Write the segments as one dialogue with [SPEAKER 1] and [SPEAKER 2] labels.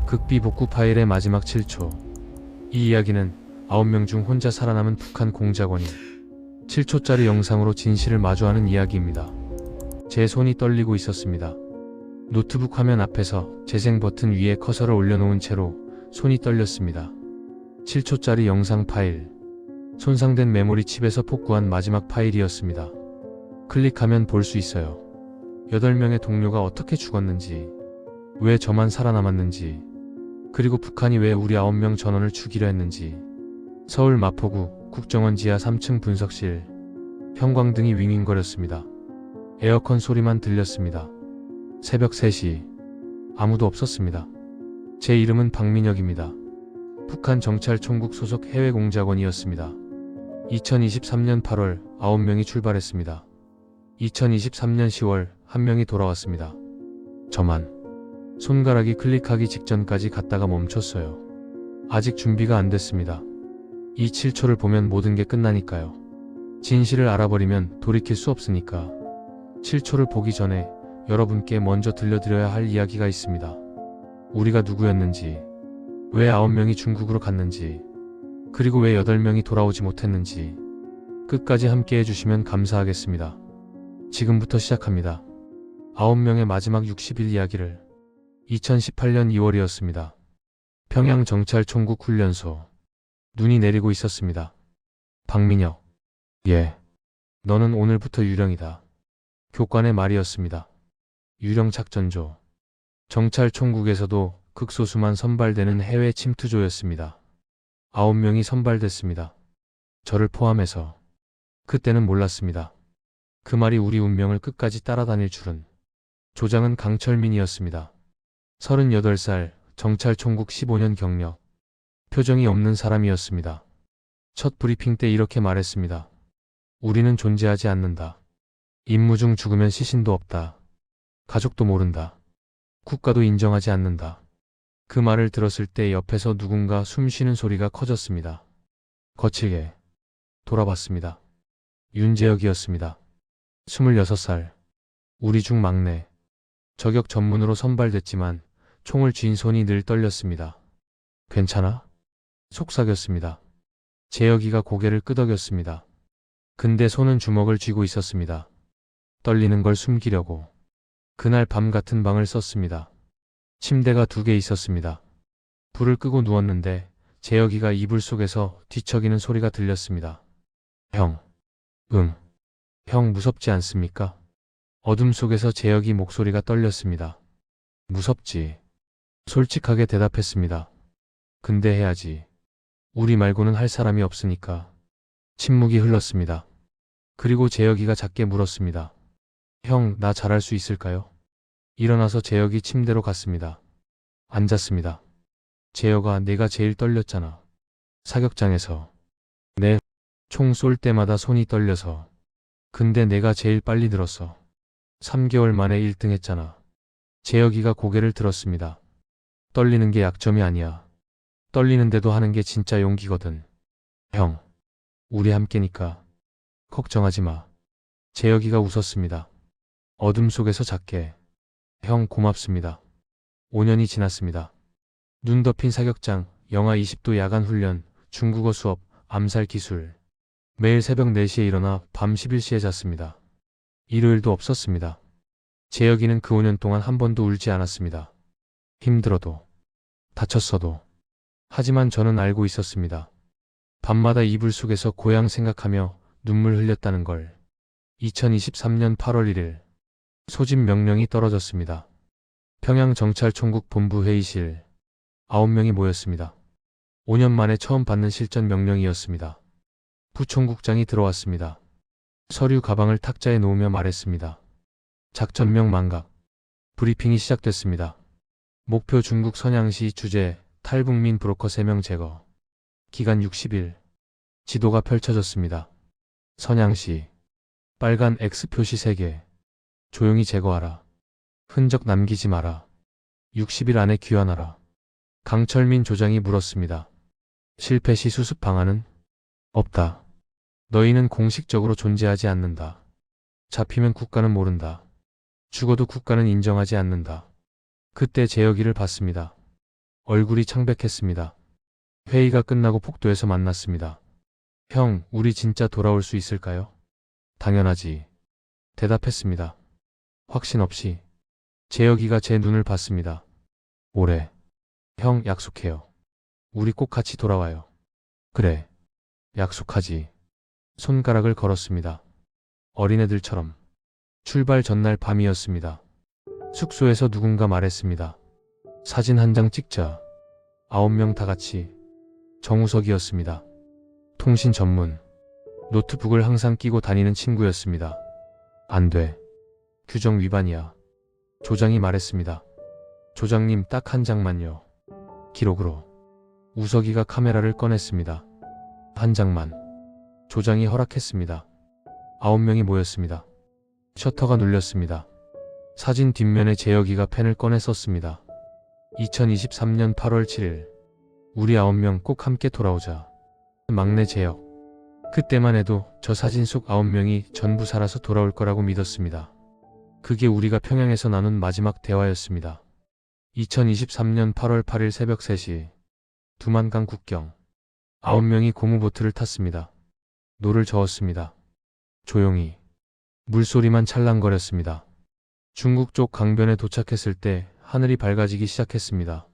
[SPEAKER 1] 극비 복구 파일의 마지막 7초. 이 이야기는 9명 중 혼자 살아남은 북한 공작원이 7초짜리 영상으로 진실을 마주하는 이야기입니다. 제 손이 떨리고 있었습니다. 노트북 화면 앞에서 재생 버튼 위에 커서를 올려놓은 채로 손이 떨렸습니다. 7초짜리 영상 파일. 손상된 메모리 칩에서 복구한 마지막 파일이었습니다. 클릭하면 볼 수 있어요. 8명의 동료가 어떻게 죽었는지, 왜 저만 살아남았는지, 그리고 북한이 왜 우리 9명 전원을 죽이려 했는지. 서울 마포구 국정원 지하 3층 분석실. 형광등이 윙윙거렸습니다. 에어컨 소리만 들렸습니다. 새벽 3시. 아무도 없었습니다. 제 이름은 박민혁입니다. 북한 정찰총국 소속 해외 공작원이었습니다. 2023년 8월 9명이 출발했습니다. 2023년 10월 1명이 돌아왔습니다. 저만. 손가락이 클릭하기 직전까지 갔다가 멈췄어요. 아직 준비가 안 됐습니다. 이 7초를 보면 모든 게 끝나니까요. 진실을 알아버리면 돌이킬 수 없으니까. 7초를 보기 전에 여러분께 먼저 들려드려야 할 이야기가 있습니다. 우리가 누구였는지, 왜 9명이 중국으로 갔는지, 그리고 왜 8명이 돌아오지 못했는지. 끝까지 함께 해주시면 감사하겠습니다. 지금부터 시작합니다. 9명의 마지막 60일 이야기를. 2018년 2월이었습니다. 평양 정찰총국 훈련소. 눈이 내리고 있었습니다. 박민혁. 예. 너는 오늘부터 유령이다. 교관의 말이었습니다. 유령 작전조. 정찰총국에서도 극소수만 선발되는 해외 침투조였습니다. 9명이 선발됐습니다. 저를 포함해서. 그때는 몰랐습니다. 그 말이 우리 운명을 끝까지 따라다닐 줄은. 조장은 강철민이었습니다. 38살, 정찰총국 15년 경력. 표정이 없는 사람이었습니다. 첫 브리핑 때 이렇게 말했습니다. 우리는 존재하지 않는다. 임무 중 죽으면 시신도 없다. 가족도 모른다. 국가도 인정하지 않는다. 그 말을 들었을 때 옆에서 누군가 숨 쉬는 소리가 커졌습니다. 거칠게 돌아봤습니다. 윤재혁이었습니다. 26살. 우리 중 막내. 저격 전문으로 선발됐지만 총을 쥔 손이 늘 떨렸습니다. 괜찮아? 속삭였습니다. 재혁이가 고개를 끄덕였습니다. 근데 손은 주먹을 쥐고 있었습니다. 떨리는 걸 숨기려고. 그날 밤 같은 방을 썼습니다. 침대가 2개 있었습니다. 불을 끄고 누웠는데 재혁이가 이불 속에서 뒤척이는 소리가 들렸습니다. 형. 형 무섭지 않습니까? 어둠 속에서 재혁이 목소리가 떨렸습니다. 무섭지. 솔직하게 대답했습니다. 근데 해야지. 우리 말고는 할 사람이 없으니까. 침묵이 흘렀습니다. 그리고 재혁이가 작게 물었습니다. 형, 나 잘할 수 있을까요? 일어나서 재혁이 침대로 갔습니다. 앉았습니다. 재혁아, 내가 제일 떨렸잖아. 사격장에서. 네. 총 쏠 때마다 손이 떨려서. 근데 내가 제일 빨리 들었어. 3개월 만에 1등 했잖아. 재혁이가 고개를 들었습니다. 떨리는 게 약점이 아니야. 떨리는데도 하는 게 진짜 용기거든. 형. 우리 함께니까. 걱정하지 마. 재혁이가 웃었습니다. 어둠 속에서 작게. 형 고맙습니다. 5년이 지났습니다. 눈 덮인 사격장, 영하 20도 야간 훈련, 중국어 수업, 암살 기술. 매일 새벽 4시에 일어나 밤 11시에 잤습니다. 일요일도 없었습니다. 재혁이는 그 5년 동안 한 번도 울지 않았습니다. 힘들어도, 다쳤어도. 하지만 저는 알고 있었습니다. 밤마다 이불 속에서 고향 생각하며 눈물 흘렸다는 걸. 2023년 8월 1일. 소집 명령이 떨어졌습니다. 평양 정찰총국 본부 회의실. 9명이 모였습니다. 5년 만에 처음 받는 실전 명령이었습니다. 부총국장이 들어왔습니다. 서류 가방을 탁자에 놓으며 말했습니다. 작전명 망각. 브리핑이 시작됐습니다. 목표 중국 선양시. 주재 탈북민 브로커 3명 제거. 기간 60일. 지도가 펼쳐졌습니다. 선양시. 빨간 X 표시 3개. 조용히 제거하라. 흔적 남기지 마라. 60일 안에 귀환하라. 강철민 조장이 물었습니다. 실패 시 수습 방안은? 없다. 너희는 공식적으로 존재하지 않는다. 잡히면 국가는 모른다. 죽어도 국가는 인정하지 않는다. 그때 재혁이를 봤습니다. 얼굴이 창백했습니다. 회의가 끝나고 폭도에서 만났습니다. 형, 우리 진짜 돌아올 수 있을까요? 당연하지. 대답했습니다. 확신 없이. 재혁이가 제 눈을 봤습니다. 올해. 형, 약속해요. 우리 꼭 같이 돌아와요. 그래. 약속하지. 손가락을 걸었습니다. 어린애들처럼. 출발 전날 밤이었습니다. 숙소에서 누군가 말했습니다. 사진 한 장 찍자. 9명 다 같이. 정우석이었습니다. 통신 전문. 노트북을 항상 끼고 다니는 친구였습니다. 안 돼. 규정 위반이야. 조장이 말했습니다. 조장님, 딱 한 장만요. 기록으로. 우석이가 카메라를 꺼냈습니다. 한 장만. 조장이 허락했습니다. 9명이 모였습니다. 셔터가 눌렸습니다. 사진 뒷면에 재혁이가 펜을 꺼내 썼습니다. 2023년 8월 7일. 우리 9명 꼭 함께 돌아오자. 막내 재혁. 그때만 해도 저 사진 속 9명이 전부 살아서 돌아올 거라고 믿었습니다. 그게 우리가 평양에서 나눈 마지막 대화였습니다. 2023년 8월 8일 새벽 3시. 두만강 국경. 9명이 고무보트를 탔습니다. 노를 저었습니다. 조용히. 물소리만 찰랑거렸습니다. 중국 쪽 강변에 도착했을 때 하늘이 밝아지기 시작했습니다.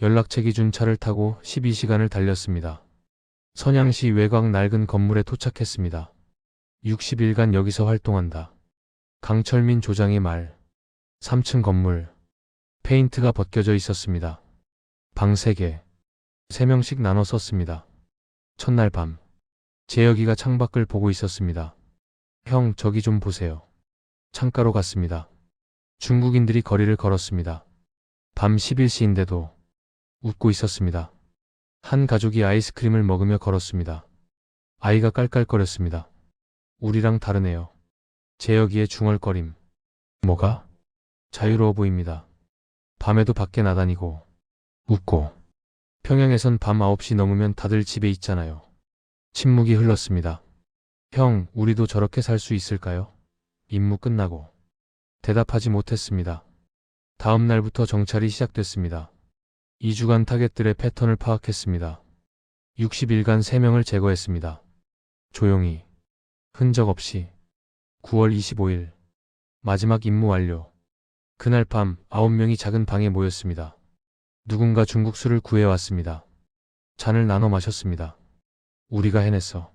[SPEAKER 1] 연락책이 준 차를 타고 12시간을 달렸습니다. 선양시 외곽 낡은 건물에 도착했습니다. 60일간 여기서 활동한다. 강철민 조장의 말. 3층 건물. 페인트가 벗겨져 있었습니다. 방 3개. 3명씩 나눠 썼습니다. 첫날 밤. 재혁이가 창밖을 보고 있었습니다. 형, 저기 좀 보세요. 창가로 갔습니다. 중국인들이 거리를 걸었습니다. 밤 11시인데도 웃고 있었습니다. 한 가족이 아이스크림을 먹으며 걸었습니다. 아이가 깔깔거렸습니다. 우리랑 다르네요. 재혁이의 중얼거림. 뭐가? 자유로워 보입니다. 밤에도 밖에 나다니고 웃고. 평양에선 밤 9시 넘으면 다들 집에 있잖아요. 침묵이 흘렀습니다. 형, 우리도 저렇게 살 수 있을까요? 임무 끝나고. 대답하지 못했습니다. 다음 날부터 정찰이 시작됐습니다. 2주간 타겟들의 패턴을 파악했습니다. 60일간 3명을 제거했습니다. 조용히. 흔적 없이. 9월 25일. 마지막 임무 완료. 그날 밤 9명이 작은 방에 모였습니다. 누군가 중국 술을 구해왔습니다. 잔을 나눠 마셨습니다. 우리가 해냈어.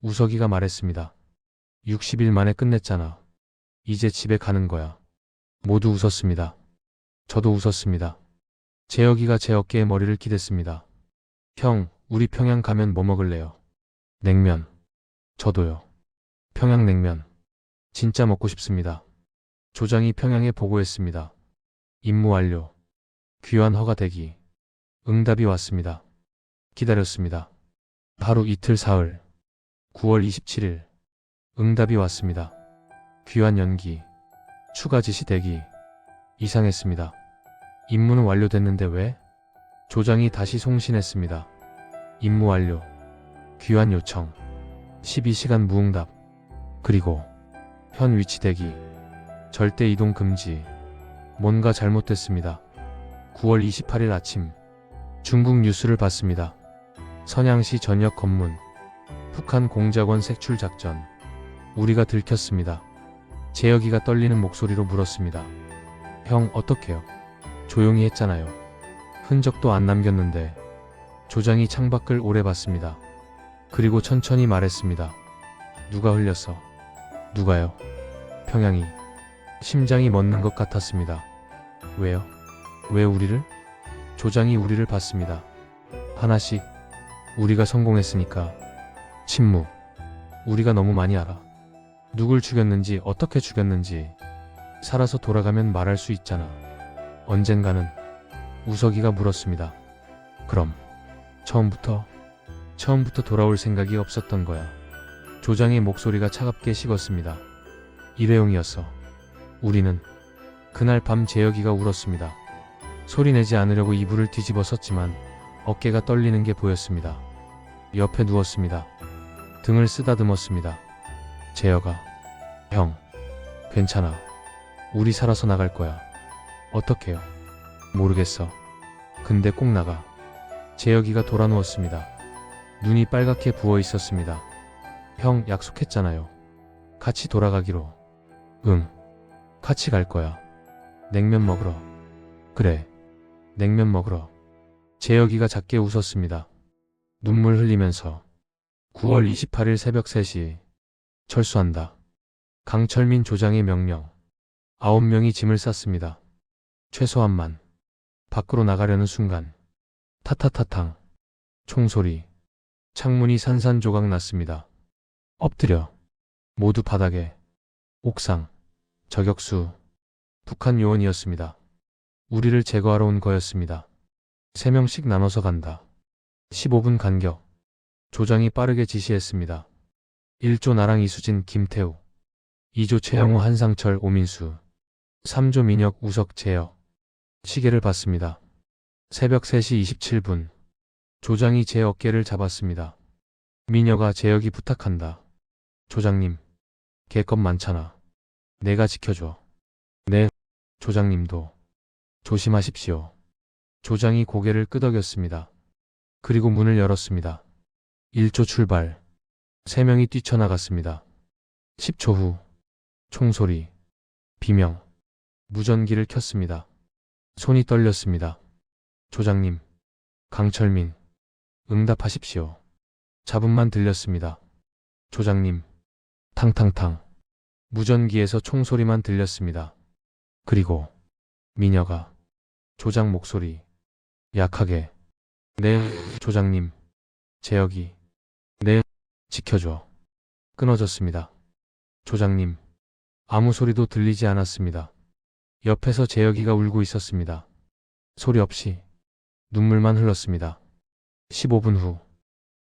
[SPEAKER 1] 우석이가 말했습니다. 60일 만에 끝냈잖아. 이제 집에 가는 거야. 모두 웃었습니다. 저도 웃었습니다. 재혁이가 제 어깨에 머리를 기댔습니다. 형, 우리 평양 가면 뭐 먹을래요? 냉면. 저도요. 평양냉면. 진짜 먹고 싶습니다. 조장이 평양에 보고했습니다. 임무 완료. 귀환 허가 대기. 응답이 왔습니다. 기다렸습니다. 하루 이틀 사흘. 9월 27일. 응답이 왔습니다. 귀환 연기. 추가 지시 대기. 이상했습니다. 임무는 완료됐는데 왜? 조장이 다시 송신했습니다. 임무 완료. 귀환 요청. 12시간 무응답. 그리고 현 위치 대기. 절대 이동 금지. 뭔가 잘못됐습니다. 9월 28일 아침. 중국 뉴스를 봤습니다. 선양시 전역 검문. 북한 공작원 색출 작전. 우리가 들켰습니다. 재혁이가 떨리는 목소리로 물었습니다. 형, 어떡해요? 조용히 했잖아요. 흔적도 안 남겼는데. 조장이 창밖을 오래 봤습니다. 그리고 천천히 말했습니다. 누가 흘렸어? 누가요? 평양이. 심장이 멎는 것 같았습니다. 왜요? 왜 우리를? 조장이 우리를 봤습니다. 하나씩. 우리가 성공했으니까. 침묵. 우리가 너무 많이 알아. 누굴 죽였는지, 어떻게 죽였는지. 살아서 돌아가면 말할 수 있잖아. 언젠가는. 우석이가 물었습니다. 그럼 처음부터 돌아올 생각이 없었던 거야. 조장의 목소리가 차갑게 식었습니다. 일회용이었어. 우리는. 그날 밤 재혁이가 울었습니다. 소리내지 않으려고 이불을 뒤집어 썼지만 어깨가 떨리는 게 보였습니다. 옆에 누웠습니다. 등을 쓰다듬었습니다. 재혁아. 형. 괜찮아. 우리 살아서 나갈 거야. 어떡해요? 모르겠어. 근데 꼭 나가. 재혁이가 돌아 누웠습니다. 눈이 빨갛게 부어 있었습니다. 형, 약속했잖아요. 같이 돌아가기로. 응. 같이 갈 거야. 냉면 먹으러. 그래. 냉면 먹으러. 재혁이가 작게 웃었습니다. 눈물 흘리면서. 9월 28일 새벽 3시. 철수한다. 강철민 조장의 명령. 9명이 짐을 쌌습니다. 최소한만. 밖으로 나가려는 순간. 타타타탕. 총소리. 창문이 산산조각 났습니다. 엎드려. 모두 바닥에. 옥상. 저격수. 북한 요원이었습니다. 우리를 제거하러 온 거였습니다. 3명씩 나눠서 간다. 15분 간격. 조장이 빠르게 지시했습니다. 1조 나랑 이수진, 김태우. 2조 최영호, 한상철, 오민수. 3조 민혁, 우석, 재혁. 시계를 봤습니다. 새벽 3시 27분. 조장이 제 어깨를 잡았습니다. 민혁아, 재혁이 부탁한다. 조장님, 개껌 많잖아. 내가 지켜줘. 네. 조장님도. 조심하십시오. 조장이 고개를 끄덕였습니다. 그리고 문을 열었습니다. 1조 출발. 3명이 뛰쳐나갔습니다. 10초 후. 총소리. 비명. 무전기를 켰습니다. 손이 떨렸습니다. 조장님. 강철민. 응답하십시오. 잡음만 들렸습니다. 조장님. 탕탕탕. 무전기에서 총소리만 들렸습니다. 그리고 민혁아. 조장 목소리. 약하게. 네, 조장님. 재혁이. 네, 지켜줘. 끊어졌습니다. 조장님. 아무 소리도 들리지 않았습니다. 옆에서 재혁이가 울고 있었습니다. 소리 없이 눈물만 흘렀습니다. 15분 후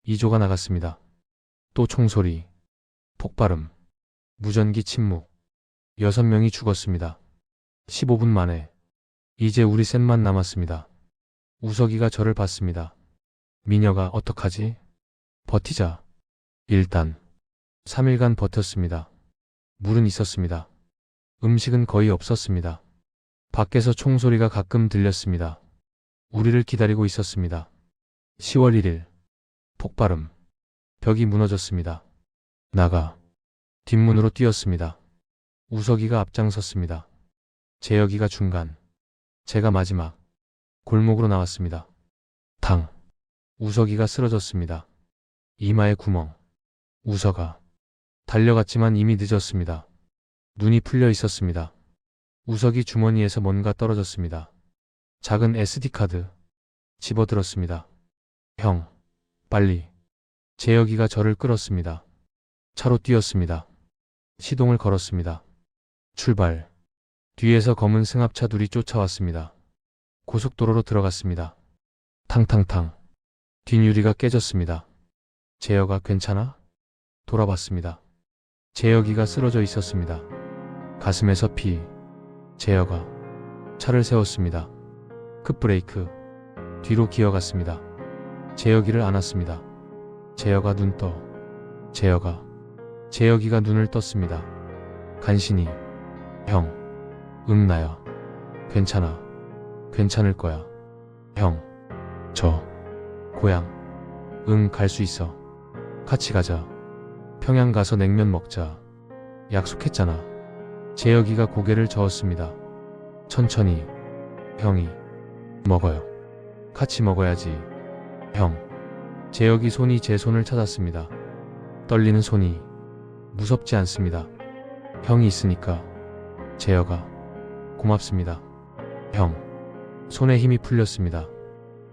[SPEAKER 1] 2조가 나갔습니다. 또 총소리. 폭발음. 무전기 침묵. 6명이 죽었습니다. 15분 만에. 이제 우리 셋만 남았습니다. 우석이가 저를 봤습니다. 민혁아, 어떡하지? 버티자. 일단 3일간 버텼습니다. 물은 있었습니다. 음식은 거의 없었습니다. 밖에서 총소리가 가끔 들렸습니다. 우리를 기다리고 있었습니다. 10월 1일. 폭발음. 벽이 무너졌습니다. 나가. 뒷문으로 뛰었습니다. 우석이가 앞장섰습니다. 재혁이가 중간. 제가 마지막. 골목으로 나왔습니다. 당. 우석이가 쓰러졌습니다. 이마에 구멍. 우석아. 달려갔지만 이미 늦었습니다. 눈이 풀려 있었습니다. 우석이 주머니에서 뭔가 떨어졌습니다. 작은 SD카드. 집어들었습니다. 형. 빨리. 재혁이가 저를 끌었습니다. 차로 뛰었습니다. 시동을 걸었습니다. 출발. 뒤에서 검은 승합차 둘이 쫓아왔습니다. 고속도로로 들어갔습니다. 탕탕탕. 뒷유리가 깨졌습니다. 재혁아, 괜찮아? 돌아봤습니다. 재혁이가 쓰러져 있었습니다. 가슴에서 피. 재혁아. 차를 세웠습니다. 급브레이크. 뒤로 기어갔습니다. 재혁이를 안았습니다. 재혁아, 눈 떠. 재혁아. 재혁이가 눈을 떴습니다. 간신히. 형. 응, 나야. 괜찮아. 괜찮을 거야. 형. 저. 고향. 응, 갈 수 있어. 같이 가자. 평양 가서 냉면 먹자. 약속했잖아. 재혁이가 고개를 저었습니다. 천천히. 형이. 먹어요. 같이 먹어야지. 형. 재혁이 손이 제 손을 찾았습니다. 떨리는 손이. 무섭지 않습니다. 형이 있으니까. 재혁아. 고맙습니다. 형. 손에 힘이 풀렸습니다.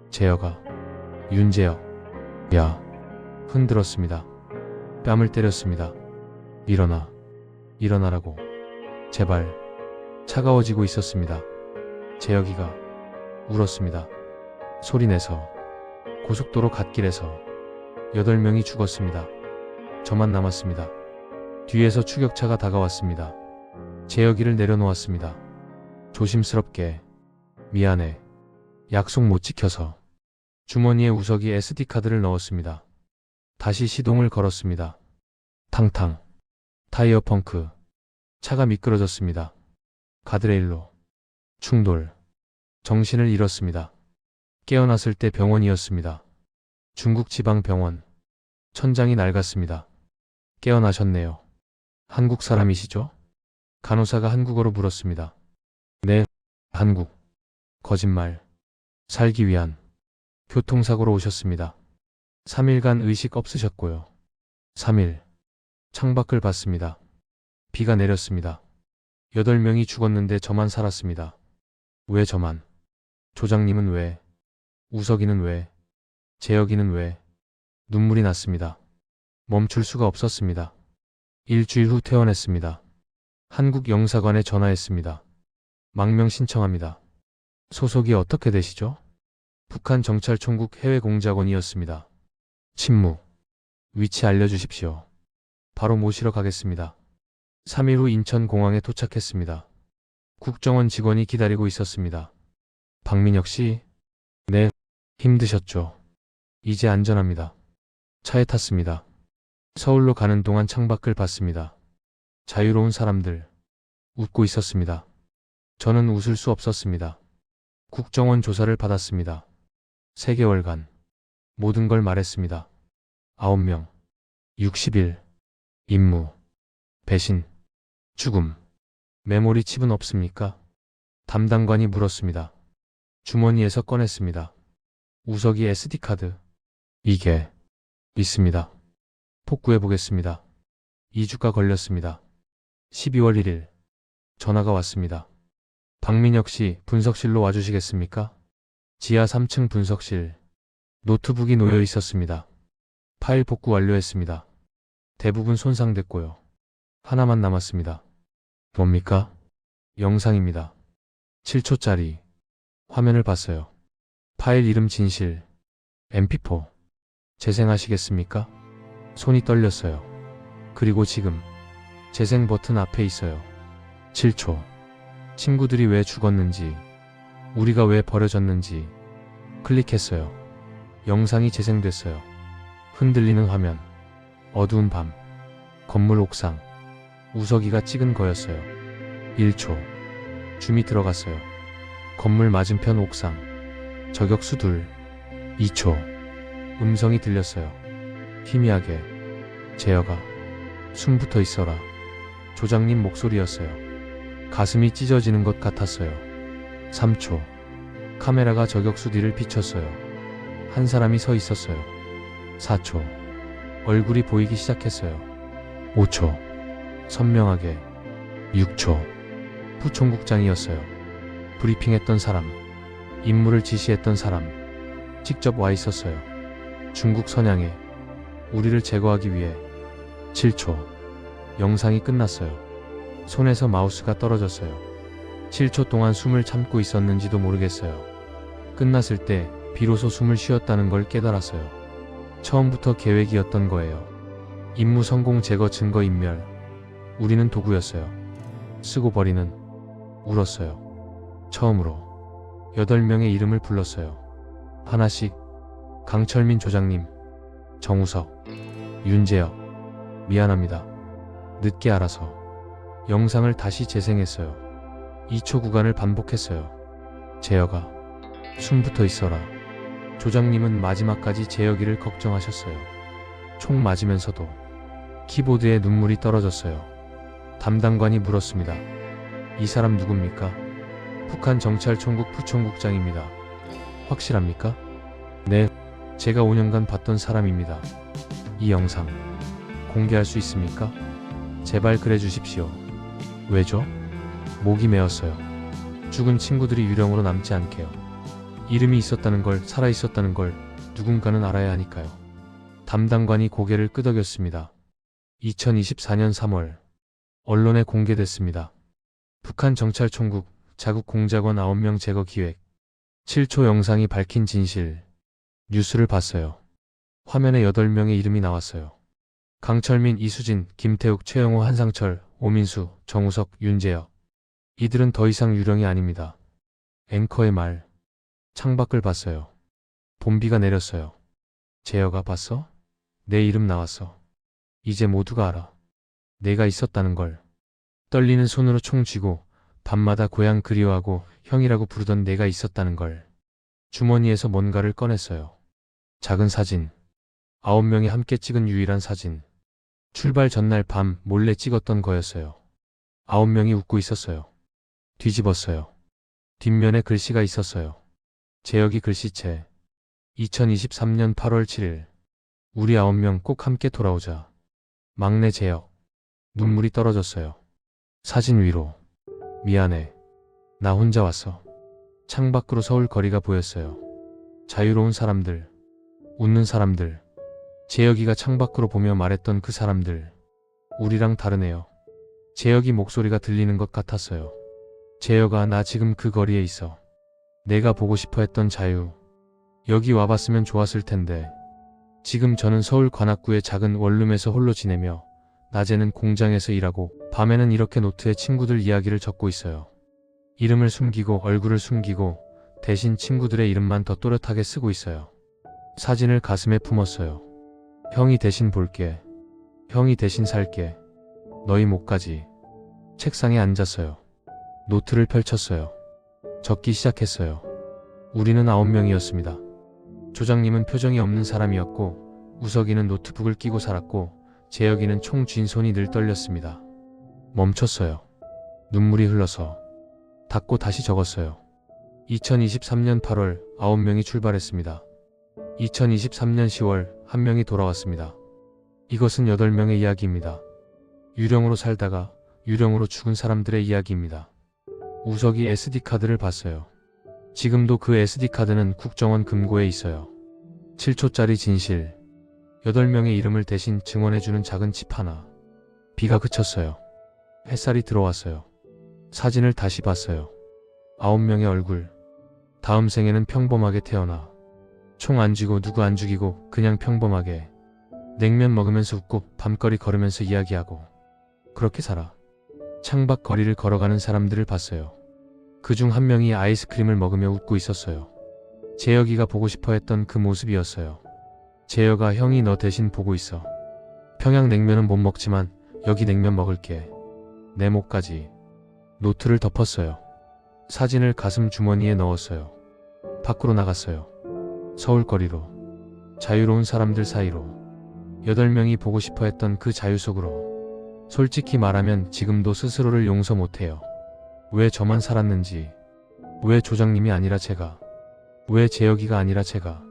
[SPEAKER 1] 재혁아. 윤재혁. 야. 흔들었습니다. 뺨을 때렸습니다. 일어나. 일어나라고. 제발. 차가워지고 있었습니다. 재혁이가 울었습니다. 소리내서. 고속도로 갓길에서 8명이 죽었습니다. 저만 남았습니다. 뒤에서 추격차가 다가왔습니다. 재혁이를 내려놓았습니다. 조심스럽게. 미안해. 약속 못 지켜서. 주머니에 우석이 SD카드를 넣었습니다. 다시 시동을 걸었습니다. 탕탕. 타이어 펑크. 차가 미끄러졌습니다. 가드레일로. 충돌. 정신을 잃었습니다. 깨어났을 때 병원이었습니다. 중국 지방병원. 천장이 낡았습니다. 깨어나셨네요. 한국 사람이시죠? 간호사가 한국어로 물었습니다. 네, 한국. 거짓말. 살기 위한. 교통사고로 오셨습니다. 3일간 의식 없으셨고요. 3일. 창밖을 봤습니다. 비가 내렸습니다. 8명이 죽었는데 저만 살았습니다. 왜 저만? 조장님은 왜? 우석이는 왜? 재혁이는 왜? 눈물이 났습니다. 멈출 수가 없었습니다. 일주일 후 퇴원했습니다. 한국 영사관에 전화했습니다. 망명 신청합니다. 소속이 어떻게 되시죠? 북한 정찰총국 해외공작원이었습니다. 침묵. 위치 알려주십시오. 바로 모시러 가겠습니다. 3일 후 인천공항에 도착했습니다. 국정원 직원이 기다리고 있었습니다. 박민혁 씨? 네. 힘드셨죠? 이제 안전합니다. 차에 탔습니다. 서울로 가는 동안 창밖을 봤습니다. 자유로운 사람들. 웃고 있었습니다. 저는 웃을 수 없었습니다. 국정원 조사를 받았습니다. 3개월간. 모든 걸 말했습니다. 9명. 60일. 임무. 배신. 죽음. 메모리 칩은 없습니까? 담당관이 물었습니다. 주머니에서 꺼냈습니다. 우석이 SD카드. 이게 있습니다. 복구해 보겠습니다. 2주가 걸렸습니다. 12월 1일. 전화가 왔습니다. 박민혁 씨, 분석실로 와주시겠습니까? 지하 3층 분석실. 노트북이 놓여 있었습니다. 파일 복구 완료했습니다. 대부분 손상됐고요. 하나만 남았습니다. 뭡니까? 영상입니다. 7초짜리. 화면을 봤어요. 파일 이름 진실. MP4. 재생하시겠습니까? 손이 떨렸어요. 그리고 지금 재생 버튼 앞에 있어요. 7초. 친구들이 왜 죽었는지, 우리가 왜 버려졌는지. 클릭했어요. 영상이 재생됐어요. 흔들리는 화면. 어두운 밤. 건물 옥상. 우석이가 찍은 거였어요. 1초. 줌이 들어갔어요. 건물 맞은편 옥상. 저격수 둘. 2초. 음성이 들렸어요. 희미하게. 재혁아. 숨 붙어 있어라. 조장님 목소리였어요. 가슴이 찢어지는 것 같았어요. 3초. 카메라가 저격수 뒤를 비췄어요. 한 사람이 서 있었어요. 4초. 얼굴이 보이기 시작했어요. 5초. 선명하게. 6초. 부총국장이었어요. 브리핑했던 사람. 임무를 지시했던 사람. 직접 와 있었어요. 중국 선양에. 우리를 제거하기 위해. 7초. 영상이 끝났어요. 손에서 마우스가 떨어졌어요. 7초 동안 숨을 참고 있었는지도 모르겠어요. 끝났을 때 비로소 숨을 쉬었다는 걸 깨달았어요. 처음부터 계획이었던 거예요. 임무 성공 제거 증거 인멸. 우리는 도구였어요. 쓰고 버리는. 울었어요. 처음으로 8명의 이름을 불렀어요. 하나씩. 강철민 조장님, 정우석, 윤재혁. 미안합니다. 늦게 알아서. 영상을 다시 재생했어요. 2초 구간을 반복했어요. 재혁아, 숨 붙어 있어라. 조장님은 마지막까지 재혁이를 걱정하셨어요. 총 맞으면서도. 키보드에 눈물이 떨어졌어요. 담당관이 물었습니다. 이 사람 누굽니까? 북한 정찰총국 부총국장입니다. 확실합니까? 네, 제가 5년간 봤던 사람입니다. 이 영상 공개할 수 있습니까? 제발 그래 주십시오. 왜죠? 목이 메었어요. 죽은 친구들이 유령으로 남지 않게요. 이름이 있었다는 걸, 살아 있었다는 걸 누군가는 알아야 하니까요. 담당관이 고개를 끄덕였습니다. 2024년 3월 언론에 공개됐습니다. 북한 정찰총국 자국 공작원 9명 제거 기획. 7초 영상이 밝힌 진실. 뉴스를 봤어요. 화면에 8명의 이름이 나왔어요. 강철민, 이수진, 김태욱, 최영호, 한상철, 오민수, 정우석, 윤재혁. 이들은 더 이상 유령이 아닙니다. 앵커의 말. 창밖을 봤어요. 봄비가 내렸어요. 재혁아, 봤어? 내 이름 나왔어. 이제 모두가 알아. 내가 있었다는 걸. 떨리는 손으로 총 쥐고 밤마다 고향 그리워하고 형이라고 부르던 내가 있었다는 걸. 주머니에서 뭔가를 꺼냈어요. 작은 사진. 9명이 함께 찍은 유일한 사진. 출발 전날 밤 몰래 찍었던 거였어요. 9명이 웃고 있었어요. 뒤집었어요. 뒷면에 글씨가 있었어요. 재혁이 글씨체. 2023년 8월 7일. 우리 9명 꼭 함께 돌아오자. 막내 재혁. 눈물이 떨어졌어요. 사진 위로. 미안해. 나 혼자 왔어. 창밖으로 서울 거리가 보였어요. 자유로운 사람들. 웃는 사람들. 재혁이가 창밖으로 보며 말했던 그 사람들. 우리랑 다르네요. 재혁이 목소리가 들리는 것 같았어요. 재혁아, 나 지금 그 거리에 있어. 내가 보고 싶어 했던 자유. 여기 와봤으면 좋았을 텐데. 지금 저는 서울 관악구의 작은 원룸에서 홀로 지내며 낮에는 공장에서 일하고 밤에는 이렇게 노트에 친구들 이야기를 적고 있어요. 이름을 숨기고 얼굴을 숨기고 대신 친구들의 이름만 더 또렷하게 쓰고 있어요. 사진을 가슴에 품었어요. 형이 대신 볼게. 형이 대신 살게. 너희 목까지. 책상에 앉았어요. 노트를 펼쳤어요. 적기 시작했어요. 우리는 9명이었습니다. 조장님은 표정이 없는 사람이었고 우석이는 노트북을 끼고 살았고 재혁이는 총 쥔 손이 늘 떨렸습니다. 멈췄어요. 눈물이 흘러서. 닫고 다시 적었어요. 2023년 8월 9명이 출발했습니다. 2023년 10월 1명이 돌아왔습니다. 이것은 8명의 이야기입니다. 유령으로 살다가 유령으로 죽은 사람들의 이야기입니다. 우석이 SD카드를 봤어요. 지금도 그 SD카드는 국정원 금고에 있어요. 7초짜리 진실. 8명의 이름을 대신 증언해주는 작은 칩 하나. 비가 그쳤어요. 햇살이 들어왔어요. 사진을 다시 봤어요. 9명의 얼굴. 다음 생에는 평범하게 태어나. 총 안 쥐고 누구 안 죽이고 그냥 평범하게. 냉면 먹으면서 웃고 밤거리 걸으면서 이야기하고. 그렇게 살아. 창밖 거리를 걸어가는 사람들을 봤어요. 그중 1명이 아이스크림을 먹으며 웃고 있었어요. 재혁이가 보고 싶어 했던 그 모습이었어요. 재혁아, 형이 너 대신 보고 있어. 평양냉면은 못 먹지만 여기 냉면 먹을게. 내 목까지. 노트를 덮었어요. 사진을 가슴 주머니에 넣었어요. 밖으로 나갔어요. 서울거리로. 자유로운 사람들 사이로. 8명이 보고 싶어 했던 그 자유 속으로. 솔직히 말하면 지금도 스스로를 용서 못해요. 왜 저만 살았는지. 왜 조장님이 아니라 제가. 왜 재혁이가 아니라 제가.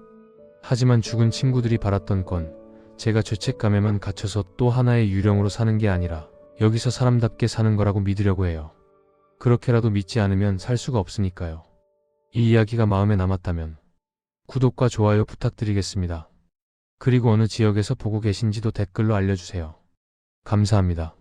[SPEAKER 1] 하지만 죽은 친구들이 바랐던 건 제가 죄책감에만 갇혀서 또 하나의 유령으로 사는 게 아니라 여기서 사람답게 사는 거라고 믿으려고 해요. 그렇게라도 믿지 않으면 살 수가 없으니까요. 이 이야기가 마음에 남았다면 구독과 좋아요 부탁드리겠습니다. 그리고 어느 지역에서 보고 계신지도 댓글로 알려주세요. 감사합니다.